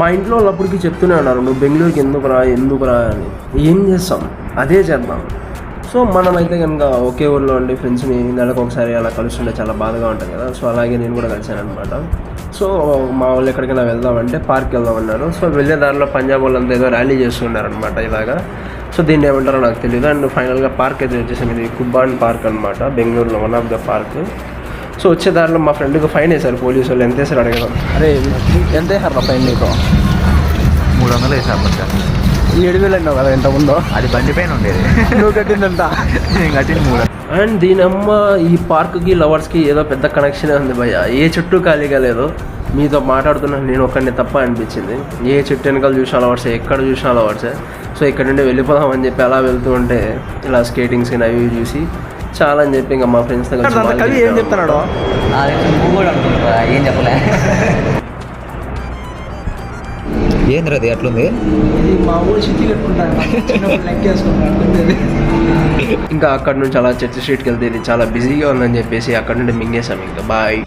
మా ఇంట్లో వాళ్ళప్పటికీ చెప్తూనే ఉన్నారు, నువ్వు బెంగళూరుకి ఎందుకు రా అని. ఏం చేస్తాం, అదే చేద్దాం. సో మనమైతే కనుక ఒకే ఊళ్ళో ఉండి ఫ్రెండ్స్ని నెలకు ఒకసారి అలా కలుస్తుంటే చాలా బాధగా ఉంటుంది కదా. సో అలాగే నేను కూడా కలిశాను అనమాట. సో మా వాళ్ళు ఎక్కడికైనా వెళ్దామంటే పార్క్కి వెళ్దామన్నారు. సో వెళ్ళే దారిలో పంజాబ్ వాళ్ళంతా ఏదో ర్యాలీ చేస్తున్నారనమాట ఇలాగా. సో దీన్ని ఏమంటారో నాకు తెలియదు. అండ్ ఫైనల్గా పార్క్ అయితే వచ్చేసాం. ఇది కుబ్బాన్ పార్క్ అనమాట, బెంగళూరులో one of the park. So వచ్చే దారిలో మా ఫ్రెండ్కి ఫైన్ వేశారు పోలీసు వాళ్ళు. ఎంత వేసారు అడగదాం. అరే ఎంత వేసారు ఫైన్ నీకు? 300 వేసారు. 7,000 అన్నావు కదా ఇంతకుముందు. అది బండి పైన ఉండేది, నువ్వు కట్టిందంట. నేను కట్టింది 300. అండ్ దీనమ్మ ఈ పార్క్కి లవర్స్కి ఏదో పెద్ద కనెక్షనే ఉంది భయ్య. ఏ చెట్టు ఖాళీగా లేదు. మీతో మాట్లాడుతున్నాను నేను ఒక్కడిని తప్ప అనిపించింది. ఏ చెట్టు వెనకాల చూసినా లవర్సే, ఎక్కడ చూసినా లవర్సే. సో ఇక్కడ నుండి వెళ్ళిపోదామని చెప్పి అలా వెళ్తూ ఉంటే ఇలా స్కేటింగ్స్ అవి చూసి చాలా అని చెప్పి ఇంకా మా ఫ్రెండ్స్తో కలిసి ఏం చెప్తున్నాడు ఏం చెప్పలే. ఏంద్ర అది అట్లుంది? మా ఊరు సిటీ ఇంకా అక్కడ నుంచి అలా చర్చ్ స్ట్రీట్కి వెళ్తే ఇది చాలా బిజీగా ఉందని చెప్పేసి అక్కడ నుండి మింగేసాం. ఇంకా బాయ్.